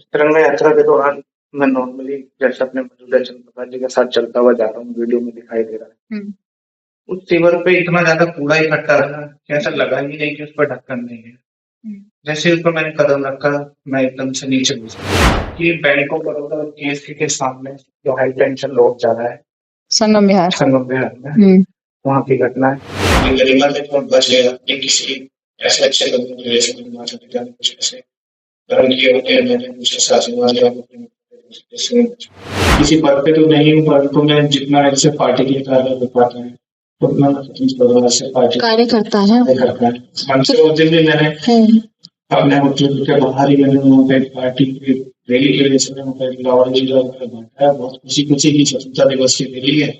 तिरंगा यात्रा के दौरान मैं नॉर्मली जैसे अपने मौजूदा चंद्रप्रकाश जी के साथ चलता हुआ जा रहा हूँ, वीडियो में दिखाई दे रहा है। उस सीवर पे इतना ज्यादा कूड़ा इकट्ठा रहा कि ऐसा लगा ही नहीं कि उस पर ढक्कन नहीं है। जैसे ही उस पर मैंने कदम रखा, मैं एकदम से नीचे घुस गया। ये बैंक ऑफ बड़ौदा केएसके के सामने जो हाई टेंशन रोड जा रहा है संगम विहार में, वहाँ की घटना है। ये गरिमा से थोड़ा बच गया कि किसी ऐसे अच्छे लोगों की वजह से हिमाचल के जाने कुछ ऐसे कर्म किए होते हैं, मैंने कुछ शासन वाले किसी पद पे तो नहीं हूँ, परंतु मैं जितना ऐसे पार्टी के लिए कार्य कर पाता है उतना मैं से पार्टी कार्य करता है। हमसे उस दिन भी मैंने अपने होटल के बाहर ही मैंने वहाँ पे पार्टी की रैली के लिए समय वहाँ पे लाहौर जिला बांटा है। बहुत खुशी की स्वतंत्रता दिवस की रैली है।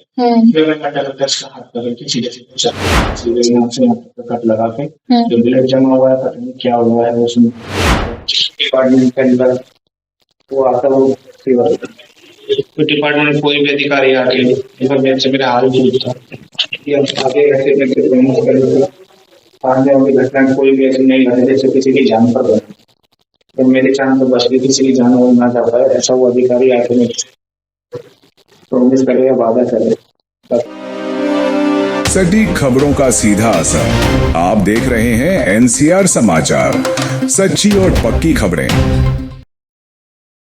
फिर मैं मंडल अध्यक्ष का हाथ पकड़ के सीधे सीधे यहाँ से कट लगा के जो ब्लड जमा हुआ है, पता नहीं क्या हुआ है उसमें डिपार्टमेंट के अंदर वो आता है। वो डिपार्टमेंट में कोई भी अधिकारी आके इन्फॉर्मेशन से मेरा हाल पूछता कि हम आगे ऐसे करके प्रमोट करेंगे, आने वाली घटना में कोई भी ऐसी नहीं घटे जैसे किसी की जान पर बने। तो मेरी जान तो बच गई, किसी की जान और ना जा पाए ऐसा वो अधिकारी आके नहीं प्रोमिस करेगा, वादा करेगा। सटीक खबरों का सीधा असर। आप देख रहे हैं एनसीआर समाचार, सच्ची और पक्की खबरें।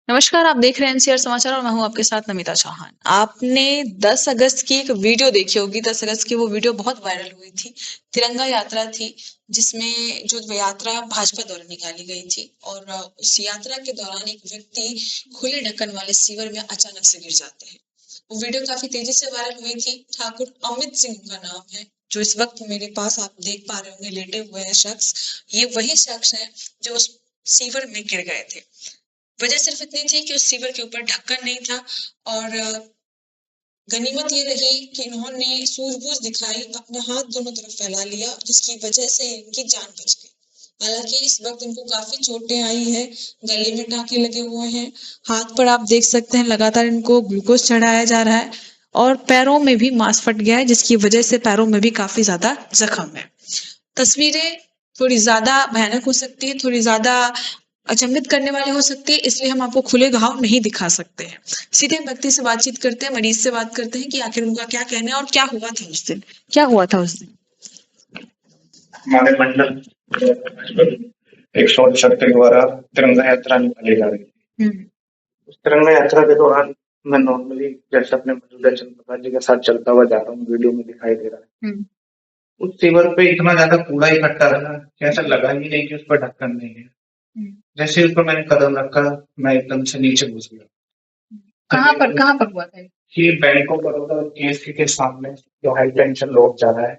नमस्कार, आप देख रहे हैं एनसीआर समाचार और मैं हूं आपके साथ नमिता चौहान। आपने 10 अगस्त की एक वीडियो देखी होगी। 10 अगस्त की वो वीडियो बहुत वायरल हुई थी। तिरंगा यात्रा थी जिसमें जो यात्रा भाजपा द्वारा निकाली गई थी और उस यात्रा के दौरान एक व्यक्ति खुले ढक्कन वाले सीवर में अचानक से गिर जाते हैं। वो वीडियो काफी तेजी से वायरल हुई थी। ठाकुर अमित सिंह का नाम है, जो इस वक्त मेरे पास आप देख पा रहे होंगे लेटे हुए हैं शख्स। ये वही शख्स है जो उस सीवर में गिर गए थे। वजह सिर्फ इतनी थी कि उस सीवर के ऊपर ढक्कन नहीं था और गनीमत ये रही कि इन्होंने सूझबूझ दिखाई, अपना हाथ दोनों तरफ फैला लिया, जिसकी वजह से इनकी जान बच गई। हालांकि इस वक्त इनको काफी चोटें आई हैं, गले में टांके लगे हुए हैं, हाथ पर आप देख सकते हैं लगातार इनको ग्लूकोज चढ़ाया जा रहा है और पैरों में भी मांस फट गया है, जिसकी वजह से पैरों में भी काफी ज्यादा जख्म है। तस्वीरें थोड़ी ज्यादा भयानक हो सकती है, थोड़ी ज्यादा अचंभित करने वाली हो सकती है, इसलिए हम आपको खुले घाव नहीं दिखा सकते हैं। सीधे व्यक्ति से बातचीत करते हैं, मरीज से बात करते हैं कि आखिर उनका क्या कहना है और क्या हुआ था उस दिन। क्या हुआ था उस दिन? हमारे मंडल 168 के द्वारा तिरंगा यात्रा निकाली जा रही थी। उस तिरंगा यात्रा के दौरान मैं नॉर्मली जैसे अपने मौजूदा चंद्रप्रकाश जी के साथ चलता हुआ जा रहा हूँ, वीडियो में दिखाई दे रहा है। उस सीवर पे इतना ज्यादा कूड़ा इकट्ठा रहा कि ऐसा लगा ही नहीं कि उस पर ढक्कन नहीं है। जैसे उस पर मैंने कदम रखा, मैं एकदम से नीचे घुस गया। कहाँ पर हुआ था ये? बैंक ऑफ बड़ौदा केएसके के सामने जो हाई टेंशन रोड जा रहा है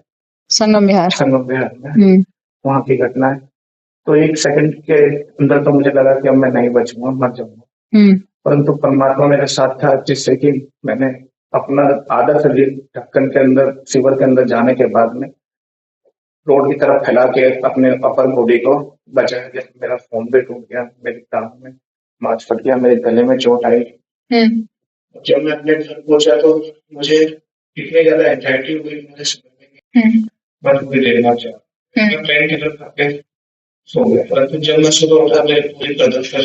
संगम विहार में, वहाँ की घटना है। तो एक सेकंड के अंदर तो मुझे लगा कि अब मैं नहीं बचूंगा, मर जाऊंगा, परंतु परमात्मा मेरे साथ था, जिससे कि मैंने अपना आधा शरीर ढक्कन के अंदर सीवर के अंदर जाने के बाद में रोड की तरफ फैला के अपने अपर बॉडी को बचाया। जैसे मेरा फोन भी टूट गया, मेरी टांग में मांस फट गया, मेरे गले में चोट आई। जब मैं अपने घर पहुंचा तो मुझे इतनी ज्यादा एंजाइटी हुई, मुझे समझ में बस मुझे लेना चाहा। मैं ट्रेन की तरफ आके सो गया, परंतु जब मैं सुबह उठा मेरी पूरी प्रदर्शन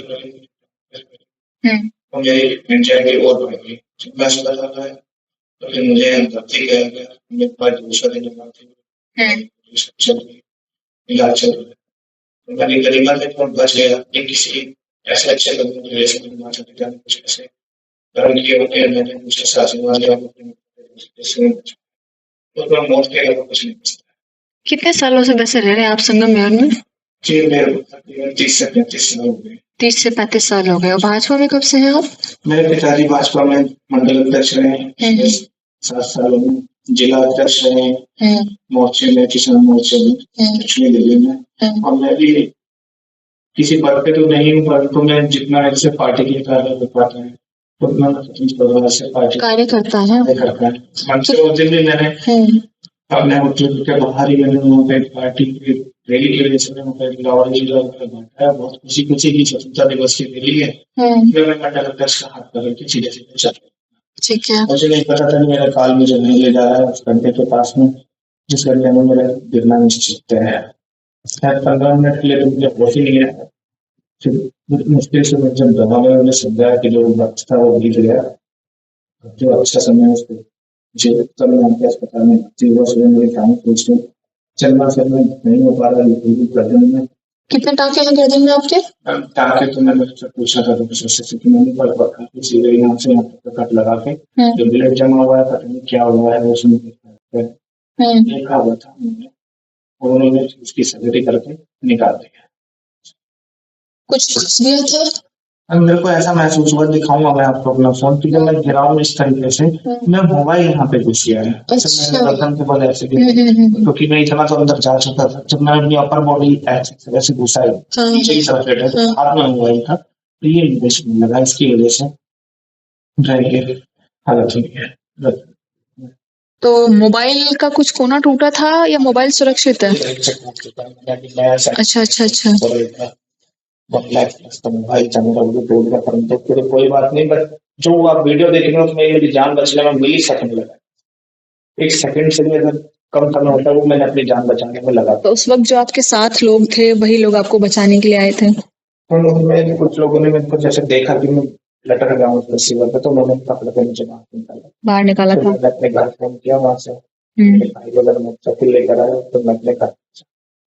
और मेरी एंजाइटी और बढ़ गई। जब मैं सुबह उठा तो फिर मुझे भर्ती किया गया। मेरे पास दूसरा दिन चल रही इलाज चल रहा है। तो मैंने गरिमा से थोड़ा बच गया कि किसी ऐसे अच्छे लोगों की वजह से हिमाचल के जाने कुछ ऐसे कर्म किए होते हैं, मैंने कुछ शासन वाले तो मौत के अलावा कुछ नहीं बचता। कितने सालों से वैसे रह रहे हैं आप संगम विहार में? जी, मेरे 30 से 35 साल हो गए। 30 से 35 साल हो गए। और भाजपा में कब से हैं आप? मेरे पिताजी भाजपा में मंडल अध्यक्ष रहे 7 सालों में, जिला अध्यक्ष रहे मोर्चे में, किसान मोर्चे में दक्षिणी दिल्ली में। और मैं भी किसी पद पे तो नहीं हूँ, परंतु मैं जितना ऐसे पार्टी के कार्य कर पाता है उतना से पार्टी कार्य करता है। हमसे उस दिन भी मैंने अपने होटल के बाहर ही मैंने वहाँ पे पार्टी की रैली के लिए समय वहाँ पे लाहौर जिला बांटा है। बहुत खुशी की स्वतंत्रता दिवस की रैली है। फिर मैं मंडल अध्यक्ष का हाथ पकड़ के सीधे सीधे चल रहा। ठीक है। मुझे नहीं पता था मेरा काल मुझे नहीं ले जा रहा है उस घंटे के पास में, जिस घंटे में मेरा गिरना निश्चित है। 15 मिनट के लिए तो मुझे होश ही नहीं है। फिर मुश्किल से मैं जब दवा में मुझे समझाया कि जो वक्त था वो बीत गया, जो अच्छा समय उसको जो तब मैं आपके अस्पताल में भर्ती हुआ, सुबह मेरे काम पूछते चलना फिरना नहीं हो पा रहा है गर्दन में। कितने टाँके हैं गर्दन में आपके? टाँके तो मैंने उससे पूछा था डॉक्टर से कि मैंने पढ़ पढ़ा सीधे यहाँ से यहाँ तक कट लगा के जो ब्लड जमा हुआ है पता नहीं क्या हुआ है उसमें लिखा हुआ था और उन्होंने उसकी सर्जरी करके निकाल दिया। कुछ दिया था? मेरे को ऐसा महसूस हुआ, दिखाऊंगा मैं आपको अपना फोन की, जब मैं गिरा हूँ इस तरीके से मैं मोबाइल यहाँ पे घुस गया है। मैंने गर्दन के बल ऐसे क्योंकि मैं इतना तो अंदर जा चुका था, जब मैंने अपनी अपर बॉडी ऐसे घुसा है नीचे की तरफ लेटा तो हाथ में मोबाइल था, तो ये मुझे लगा इसकी वजह से हालत हुई है। तो मोबाइल का कुछ कोना टूटा था या मोबाइल सुरक्षित है? अच्छा अच्छा अच्छा। भाई परंतु फिर कोई बात नहीं, बट जो आप वीडियो देखेंगे उसमें मेरी जान बचने में मिली सेकंड लगा, एक सेकंड से भी अगर कम समय होता है वो मैंने अपनी जान बचाने में लगा। तो उस वक्त जो आपके साथ लोग थे वही लोग आपको बचाने के लिए आए थे? उनमें कुछ लोगों ने मेरे को जैसे देखा कि मैं लटक गया हूँ रिसीवर पे, तो उन्होंने पकड़ के मुझे बाहर निकाला था। मैंने अपने घर फोन किया, वहां से भाई वगैरह मुझसे लेकर आए तो मैं अपने घर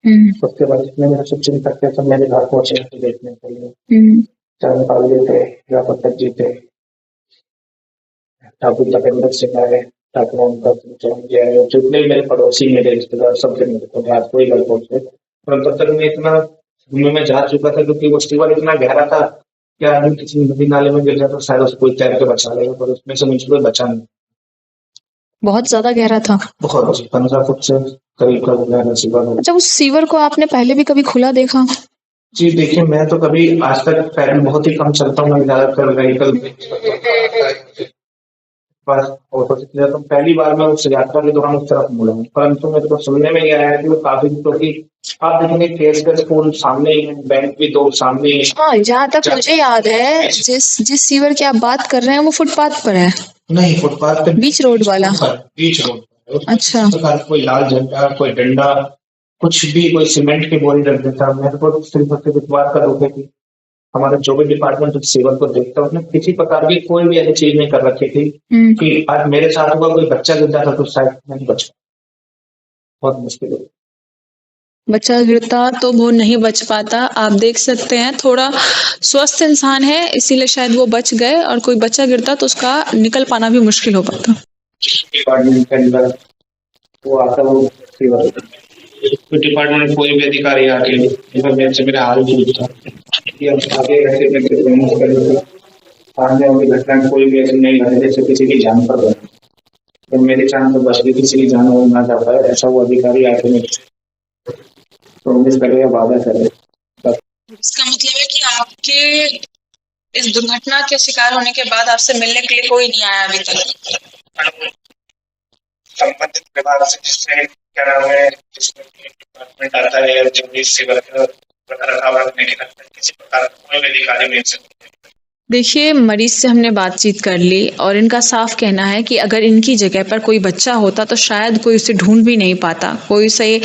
उसके बाद जितने मेरे सब चिंतक थे सब मेरे घर पहुंचे देखने के लिए। चाहे पाल थे या पत्थर जी थे, ठाकुर तपेंद्र सिंह आए, ठाकुर उनका जितने मेरे पड़ोसी मेरे रिश्तेदार सब मेरे को रात को ही घर पहुंचे। पर तब तक मैं इतना घूमने में जा चुका था क्योंकि वो स्टीवर इतना गहरा था कि आदमी किसी नदी नाले में गिर जाए तो शायद उसको तैर के बचा लेगा, पर उसमें से मुझे कोई बचा नहीं। बहुत ज्यादा गहरा था? बहुत 15 फुट से करीब का गहरा सीवर। अच्छा, उस सीवर को आपने पहले भी कभी खुला देखा? जी देखिए, मैं तो कभी आज तक पैदल बहुत ही कम चलता हूँ, मैं ज्यादातर व्हीकल बस ऑटो से किया, तो पहली बार मैं उस यात्रा के दौरान उस तरफ मुड़ा हूँ, परंतु मेरे को सुनने में ये आया कि वो काफी, क्योंकि आप देखेंगे केस का स्कूल सामने ही है, बैंक भी दो सामने ही। हाँ, जहाँ तक मुझे याद है जिस सीवर की आप बात कर रहे हैं वो फुटपाथ पर है। नहीं, फुटपाथ पे बीच रोड वाला? बीच रोड। अच्छा। कोई लाल झंडा, कोई डंडा, कुछ भी, कोई सीमेंट की बोरी रख देता। मेरे को सिर्फ इस बात का दुख है कि हमारा जो भी डिपार्टमेंट सेवक को देखता है उसने किसी प्रकार की कोई भी ऐसी चीज नहीं कर रखी थी कि आज मेरे साथ हुआ कोई बच्चा गिर जाता तो शायद नहीं बच, बहुत मुश्किल है। बच्चा गिरता तो वो नहीं बच पाता। आप देख सकते हैं थोड़ा स्वस्थ इंसान है इसीलिए शायद वो बच गए, और कोई बच्चा गिरता तो उसका निकल पाना भी मुश्किल हो पाता। डिपार्टमेंट के अंदर वो आता, वो डिपार्टमेंट में कोई भी अधिकारी आके मेरे से मेरा हाल पूछता कि अब आगे ऐसे सामने वाली घटना कोई भी ऐसी नहीं घटे जैसे किसी की जान पर बने, तो मेरी जान तो बच गई, किसी की जान वो ना जाता है, ऐसा वो अधिकारी आके प्रोमिस करे या वादा करे। इसका मतलब है कि आपके इस दुर्घटना के शिकार होने के बाद आपसे मिलने के लिए कोई नहीं आया अभी तक? संबंधित विभाग से जिससे क्या नाम है डिपार्टमेंट आता है जो भी सिविल किसी प्रकार कोई भी अधिकारी मिल सकते हैं। देखिए, मरीज से हमने बातचीत कर ली और इनका साफ कहना है कि अगर इनकी जगह पर कोई बच्चा होता तो शायद कोई उसे ढूंढ भी नहीं पाता, कोई उसे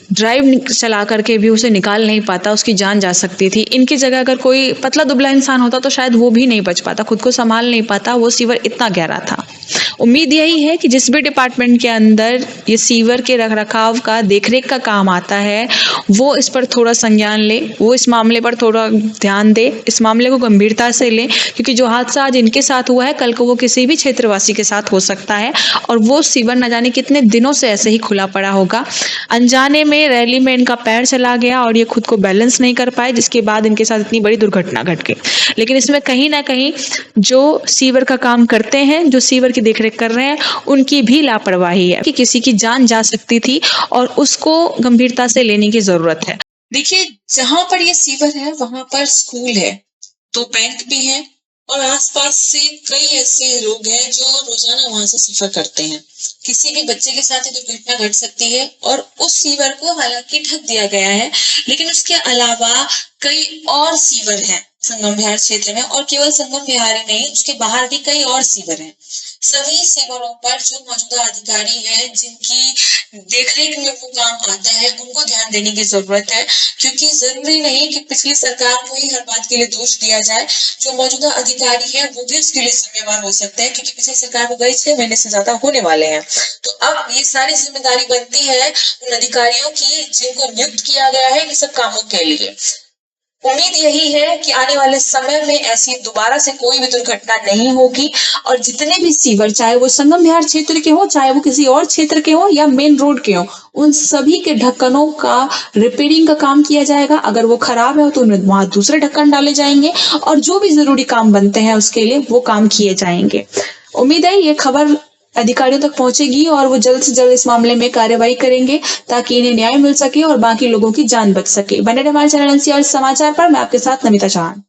ड्राइव चला करके भी उसे निकाल नहीं पाता, उसकी जान जा सकती थी। इनकी जगह अगर कोई पतला दुबला इंसान होता तो शायद वो भी नहीं बच पाता, खुद को संभाल नहीं पाता, वो सीवर इतना गहरा था। उम्मीद यही है कि जिस भी डिपार्टमेंट के अंदर ये सीवर के रखरखाव का देखरेख का काम आता है वो इस पर थोड़ा संज्ञान ले, वो इस मामले पर थोड़ा ध्यान दे, इस मामले को गंभीरता से ले, क्योंकि जो हादसा आज इनके साथ हुआ है कल को वो किसी भी क्षेत्रवासी के साथ हो सकता है और वो सीवर न जाने कितने दिनों से ऐसे ही खुला पड़ा होगा। अनजाने में रैली में इनका पैर चला गया और ये खुद को बैलेंस नहीं कर पाए, जिसके बाद इनके साथ इतनी बड़ी दुर्घटना घट गई। लेकिन इसमें कहीं ना कहीं जो सीवर का काम करते हैं, जो सीवर की देखरेख कर रहे हैं, उनकी भी लापरवाही है कि किसी की जान जा सकती थी और उसको गंभीरता से लेने की जरूरत है। देखिए, जहां पर ये सीवर है वहां पर स्कूल है, तो बैंक भी है और आसपास से कई ऐसे लोग हैं जो रोजाना वहां से सफर करते हैं। किसी भी बच्चे के साथ ये दुर्घटना घट सकती है और उस सीवर को हालांकि ढक दिया गया है, लेकिन उसके अलावा कई और सीवर हैं संगम विहार क्षेत्र में, और केवल संगम विहार ही नहीं, उसके बाहर भी कई और सीवर हैं। सभी सीवरों पर जो मौजूदा अधिकारी हैं, जिनकी देखरेख में वो काम आता है, उनको ध्यान देने की जरूरत है, क्योंकि जरूरी नहीं कि पिछली सरकार को ही हर बात के लिए दोष दिया जाए। जो मौजूदा अधिकारी है वो भी उसके लिए जिम्मेवार हो सकते हैं, क्योंकि पिछली सरकार को गए 6 महीने से ज्यादा होने वाले हैं। तो अब ये सारी जिम्मेदारी बनती है उन अधिकारियों की जिनको नियुक्त किया गया है इन सब कामों के लिए। उम्मीद यही है कि आने वाले समय में ऐसी दोबारा से कोई भी दुर्घटना नहीं होगी, और जितने भी सीवर, चाहे वो संगम विहार क्षेत्र के हो, चाहे वो किसी और क्षेत्र के हो या मेन रोड के हो, उन सभी के ढक्कनों का रिपेयरिंग का काम किया जाएगा। अगर वो खराब है तो उनमें वहां दूसरे ढक्कन डाले जाएंगे, और जो भी जरूरी काम बनते हैं उसके लिए वो काम किए जाएंगे। उम्मीद है ये खबर अधिकारियों तक पहुंचेगी और वो जल्द से जल्द इस मामले में कार्रवाई करेंगे, ताकि इन्हें न्याय मिल सके और बाकी लोगों की जान बच सके। बने रहे हमारे चैनल एनसीआर समाचार पर। मैं आपके साथ नमिता चौहान।